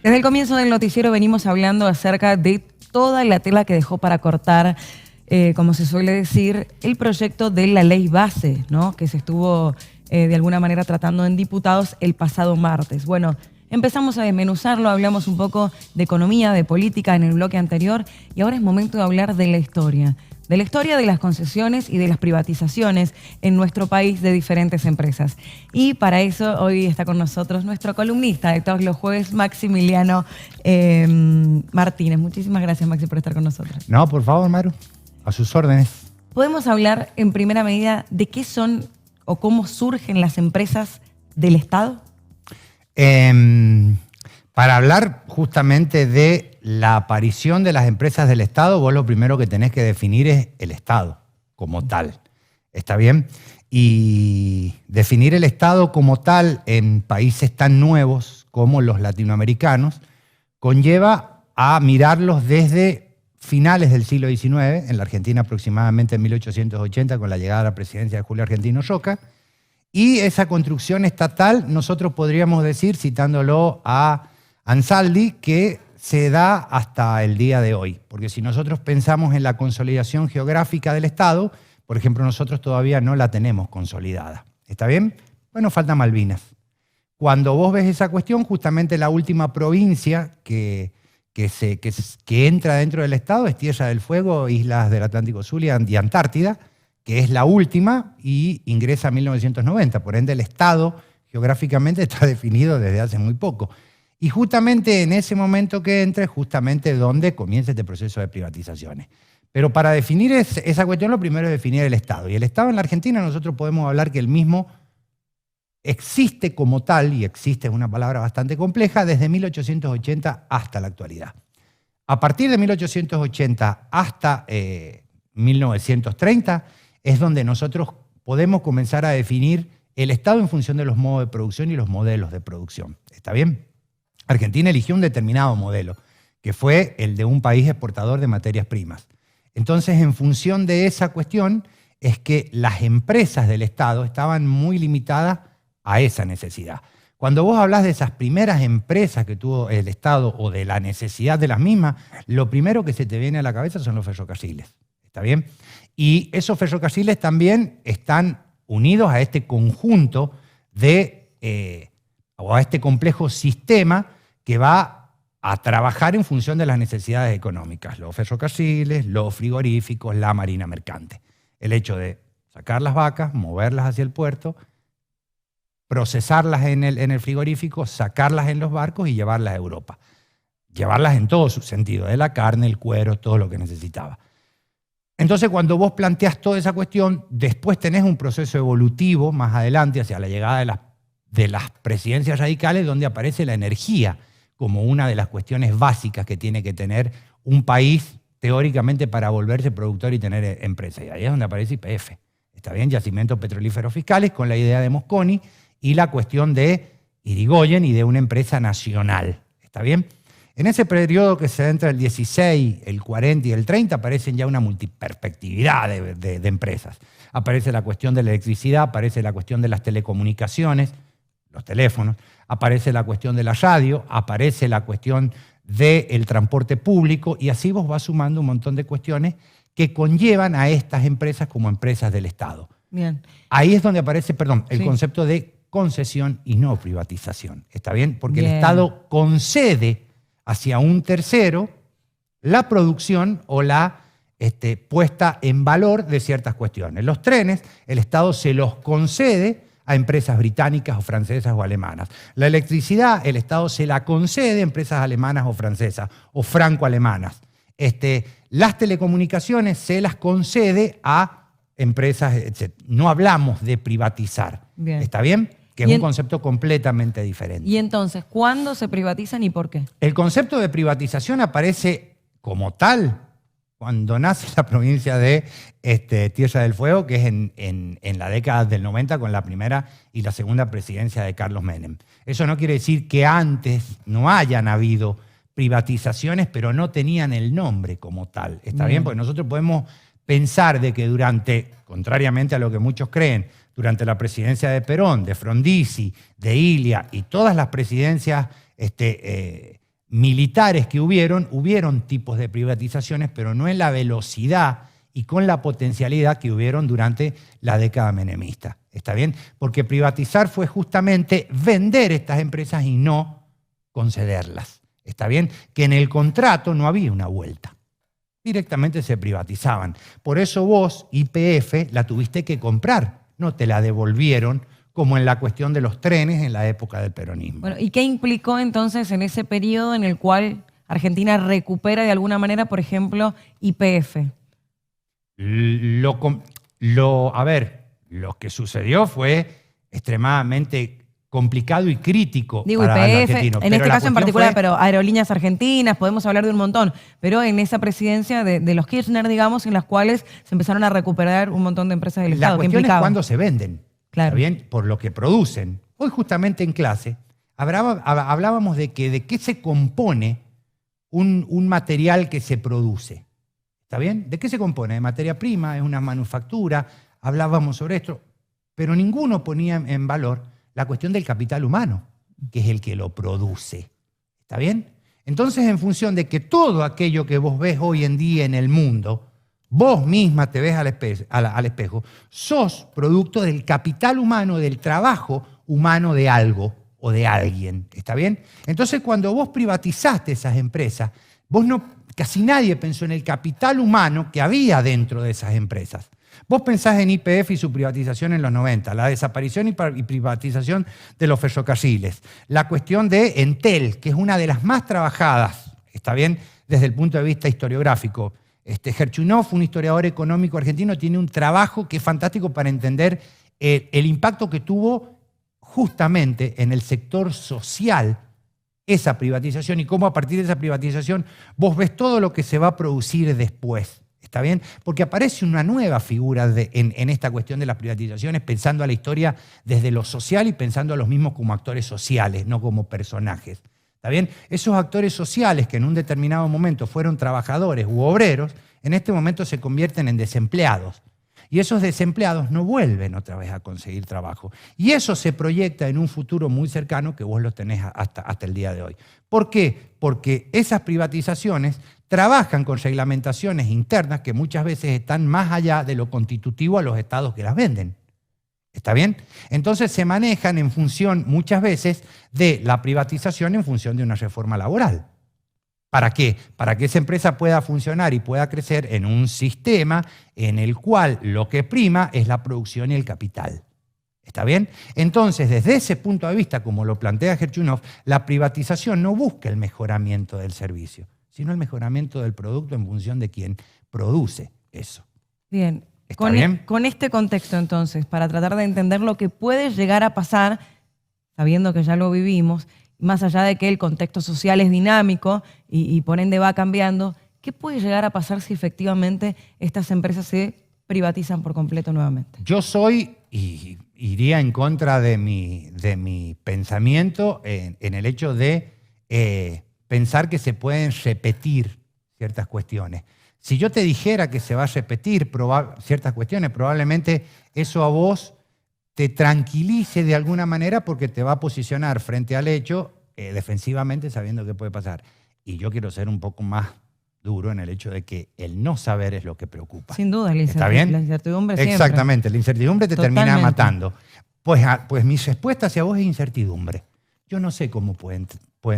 Desde el comienzo del noticiero venimos hablando acerca de toda la tela que dejó para cortar, como se suele decir, el proyecto de la ley base, ¿no? Que se estuvo de alguna manera tratando en diputados el pasado martes. Bueno, empezamos a desmenuzarlo, hablamos un poco de economía, de política en el bloque anterior y ahora es momento de hablar de la historia de las concesiones y de las privatizaciones en nuestro país de diferentes empresas. Y para eso hoy está con nosotros nuestro columnista de todos los jueves, Maximiliano Martínez. Muchísimas gracias, Maxi, por estar con nosotros. No, por favor, Maru, a sus órdenes. ¿Podemos hablar en primera medida de qué son o cómo surgen las empresas del Estado? Para hablar justamente de la aparición de las empresas del Estado, vos lo primero que tenés que definir es el Estado como tal. ¿Está bien? Y definir el Estado como tal en países tan nuevos como los latinoamericanos conlleva a mirarlos desde finales del siglo XIX, en la Argentina aproximadamente en 1880 con la llegada a la presidencia de Julio Argentino Roca, y esa construcción estatal nosotros podríamos decir, citándolo a Ansaldi, que se da hasta el día de hoy. Porque si nosotros pensamos en la consolidación geográfica del Estado, por ejemplo, nosotros todavía no la tenemos consolidada. ¿Está bien? Bueno, falta Malvinas. Cuando vos ves esa cuestión, justamente la última provincia que entra dentro del Estado es Tierra del Fuego, Islas del Atlántico Sur y Antártida, que es la última y ingresa en 1990. Por ende, el Estado geográficamente está definido desde hace muy poco. Y justamente en ese momento que entra es justamente donde comienza este proceso de privatizaciones. Pero para definir esa cuestión, lo primero es definir el Estado. Y el Estado en la Argentina nosotros podemos hablar que el mismo existe como tal, y existe es una palabra bastante compleja, desde 1880 hasta la actualidad. A partir de 1880 hasta 1930 es donde nosotros podemos comenzar a definir el Estado en función de los modos de producción y los modelos de producción. ¿Está bien? Argentina eligió un determinado modelo, que fue el de un país exportador de materias primas. Entonces, en función de esa cuestión, es que las empresas del Estado estaban muy limitadas a esa necesidad. Cuando vos hablás de esas primeras empresas que tuvo el Estado o de la necesidad de las mismas, lo primero que se te viene a la cabeza son los ferrocarriles. ¿Está bien? Y esos ferrocarriles también están unidos a este conjunto o a este complejo sistema que va a trabajar en función de las necesidades económicas. Los ferrocarriles, los frigoríficos, la marina mercante. El hecho de sacar las vacas, moverlas hacia el puerto, procesarlas en el frigorífico, sacarlas en los barcos y llevarlas a Europa. Llevarlas en todo su sentido, de la carne, el cuero, todo lo que necesitaba. Entonces, cuando vos planteás toda esa cuestión, después tenés un proceso evolutivo más adelante hacia la llegada de las presidencias radicales, donde aparece la energía como una de las cuestiones básicas que tiene que tener un país teóricamente para volverse productor y tener empresa. Y ahí es donde aparece YPF. ¿Está bien? Yacimientos petrolíferos fiscales con la idea de Mosconi y la cuestión de Irigoyen y de una empresa nacional. ¿Está bien? En ese periodo que se da entre el 16, el 40 y el 30 aparecen ya una multiperspectividad de empresas. Aparece la cuestión de la electricidad, aparece la cuestión de las telecomunicaciones, los teléfonos, aparece la cuestión de la radio, aparece la cuestión del transporte público y así vos vas sumando un montón de cuestiones que conllevan a estas empresas como empresas del Estado. Bien. Ahí es donde aparece, el concepto de concesión y no privatización. ¿Está bien? Porque el Estado concede hacia un tercero la producción o la puesta en valor de ciertas cuestiones. Los trenes, el Estado se los concede a empresas británicas o francesas o alemanas. La electricidad, el Estado se la concede a empresas alemanas o francesas o franco-alemanas. Las telecomunicaciones se las concede a empresas, etc. No hablamos de privatizar. Bien. ¿Está bien? Que es un concepto completamente diferente. ¿Y entonces cuándo se privatizan y por qué? El concepto de privatización aparece como tal cuando nace la provincia de Tierra del Fuego, que es en la década del 90 con la primera y la segunda presidencia de Carlos Menem. Eso no quiere decir que antes no hayan habido privatizaciones, pero no tenían el nombre como tal. ¿Está bien? Porque nosotros podemos pensar de que durante, contrariamente a lo que muchos creen, durante la presidencia de Perón, de Frondizi, de Ilia y todas las presidencias militares que hubieron tipos de privatizaciones, pero no en la velocidad y con la potencialidad que hubieron durante la década menemista. ¿Está bien? Porque privatizar fue justamente vender estas empresas y no concederlas. ¿Está bien? Que en el contrato no había una vuelta. Directamente se privatizaban. Por eso vos, YPF, la tuviste que comprar. No te la devolvieron como en la cuestión de los trenes en la época del peronismo. Bueno, ¿y qué implicó entonces en ese periodo en el cual Argentina recupera de alguna manera, por ejemplo, YPF? Lo que sucedió fue extremadamente complicado y crítico Digo, para los YPF, argentinos. en Pero este la caso en cuestión particular, fue, pero Aerolíneas Argentinas, podemos hablar de un montón, pero en esa presidencia de los Kirchner, digamos, en las cuales se empezaron a recuperar un montón de empresas del Estado. la cuestión es cuándo se venden. Claro. ¿Está bien? Por lo que producen. Hoy justamente en clase hablábamos de qué se compone un material que se produce. ¿Está bien? ¿De qué se compone? De materia prima, es una manufactura, hablábamos sobre esto, pero ninguno ponía en valor la cuestión del capital humano, que es el que lo produce. ¿Está bien? Entonces, en función de que todo aquello que vos ves hoy en día en el mundo, vos misma te ves al espejo, sos producto del capital humano, del trabajo humano de algo o de alguien. ¿Está bien? Entonces, cuando vos privatizaste esas empresas, casi nadie pensó en el capital humano que había dentro de esas empresas. Vos pensás en YPF y su privatización en los 90, la desaparición y privatización de los ferrocarriles, la cuestión de Entel, que es una de las más trabajadas, ¿está bien?, desde el punto de vista historiográfico. Gerchunov, un historiador económico argentino, tiene un trabajo que es fantástico para entender el impacto que tuvo justamente en el sector social esa privatización y cómo a partir de esa privatización vos ves todo lo que se va a producir después. ¿Está bien? Porque aparece una nueva figura en esta cuestión de las privatizaciones, pensando a la historia desde lo social y pensando a los mismos como actores sociales, no como personajes. ¿Está bien? Esos actores sociales que en un determinado momento fueron trabajadores u obreros, en este momento se convierten en desempleados. Y esos desempleados no vuelven otra vez a conseguir trabajo. Y eso se proyecta en un futuro muy cercano que vos lo tenés hasta el día de hoy. ¿Por qué? Porque esas privatizaciones trabajan con reglamentaciones internas que muchas veces están más allá de lo constitutivo a los estados que las venden. ¿Está bien? Entonces se manejan en función muchas veces de la privatización en función de una reforma laboral. ¿Para qué? Para que esa empresa pueda funcionar y pueda crecer en un sistema en el cual lo que prima es la producción y el capital. ¿Está bien? Entonces, desde ese punto de vista, como lo plantea Gerchunov, la privatización no busca el mejoramiento del servicio, sino el mejoramiento del producto en función de quien produce eso. Bien. Con este contexto, entonces, para tratar de entender lo que puede llegar a pasar, sabiendo que ya lo vivimos, más allá de que el contexto social es dinámico y por ende va cambiando, ¿qué puede llegar a pasar si efectivamente estas empresas se privatizan por completo nuevamente? Yo iría en contra de mi pensamiento en el hecho de pensar que se pueden repetir ciertas cuestiones. Si yo te dijera que se va a repetir ciertas cuestiones, probablemente eso a vos te tranquilice de alguna manera porque te va a posicionar frente al hecho defensivamente sabiendo qué puede pasar. Y yo quiero ser un poco más duro en el hecho de que el no saber es lo que preocupa. Sin duda, la incertidumbre siempre. Exactamente, la incertidumbre te termina matando. Pues mi respuesta hacia vos es incertidumbre. Yo no sé cómo pueden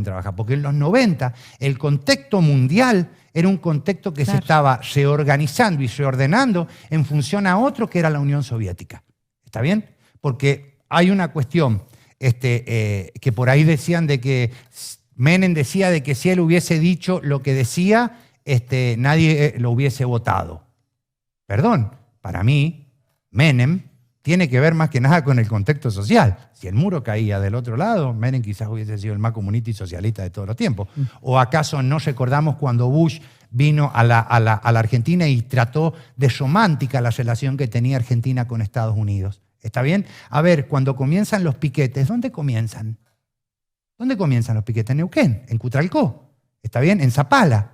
trabajar, porque en los 90 el contexto mundial era un contexto que se estaba reorganizando y reordenando en función a otro que era la Unión Soviética. ¿Está bien? Porque hay una cuestión que por ahí decían de que Menem decía de que si él hubiese dicho lo que decía, nadie lo hubiese votado. Perdón, para mí, Menem tiene que ver más que nada con el contexto social. Si el muro caía del otro lado, Menem quizás hubiese sido el más comunista y socialista de todos los tiempos. ¿O acaso no recordamos cuando Bush vino a la Argentina y trató de romántica la relación que tenía Argentina con Estados Unidos? ¿Está bien? A ver, cuando comienzan los piquetes, ¿dónde comienzan? ¿Dónde comienzan los piquetes? En Neuquén, en Cutralcó. ¿Está bien? En Zapala,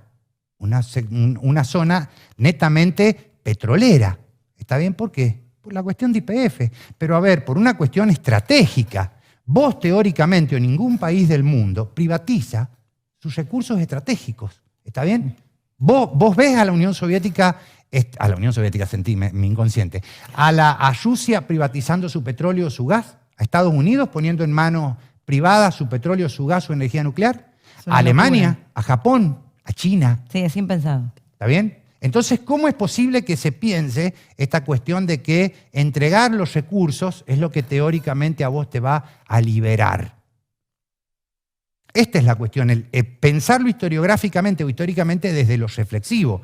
una zona netamente petrolera. ¿Está bien? ¿Por qué? Por la cuestión de YPF. Pero a ver, por una cuestión estratégica. Vos teóricamente o ningún país del mundo privatiza sus recursos estratégicos. ¿Está bien? Vos ves a la Unión Soviética, sentí mi inconsciente, a Rusia privatizando su petróleo, su gas, a Estados Unidos poniendo en manos privadas su petróleo, su gas, su energía nuclear, a Alemania, a Japón, a China. Sí, es impensado. ¿Está bien? Entonces, ¿cómo es posible que se piense esta cuestión de que entregar los recursos es lo que teóricamente a vos te va a liberar? Esta es la cuestión, pensarlo historiográficamente o históricamente desde lo reflexivo.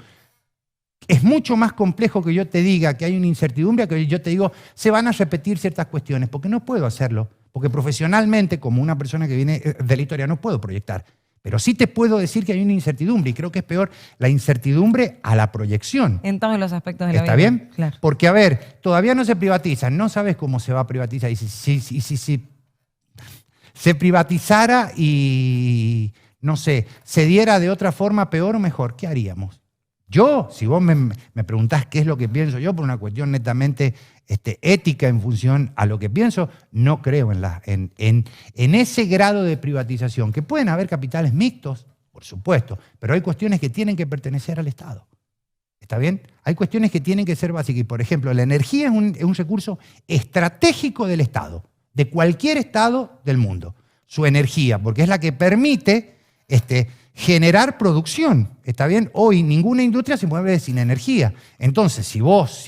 Es mucho más complejo que yo te diga que hay una incertidumbre, que yo te digo, se van a repetir ciertas cuestiones, porque no puedo hacerlo, porque profesionalmente, como una persona que viene de la historia, no puedo proyectar. Pero sí te puedo decir que hay una incertidumbre, y creo que es peor la incertidumbre a la proyección. En todos los aspectos de la vida. ¿Está bien? Claro. Porque, a ver, todavía no se privatiza, no sabes cómo se va a privatizar. Y si se privatizara y, no sé, se diera de otra forma peor o mejor, ¿qué haríamos? Yo, si vos me preguntás qué es lo que pienso yo, por una cuestión netamente ética en función a lo que pienso, no creo en ese grado de privatización, que pueden haber capitales mixtos, por supuesto, pero hay cuestiones que tienen que pertenecer al Estado. ¿Está bien? Hay cuestiones que tienen que ser básicas. Y, por ejemplo, la energía es un recurso estratégico del Estado, de cualquier Estado del mundo. Su energía, porque es la que permite generar producción. ¿Está bien? Hoy ninguna industria se mueve sin energía. Entonces, si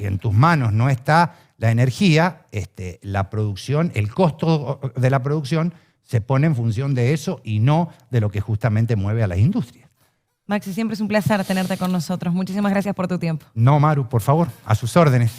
en tus manos no está la energía, la producción, el costo de la producción se pone en función de eso y no de lo que justamente mueve a las industrias. Maxi, siempre es un placer tenerte con nosotros. Muchísimas gracias por tu tiempo. No, Maru, por favor, a sus órdenes.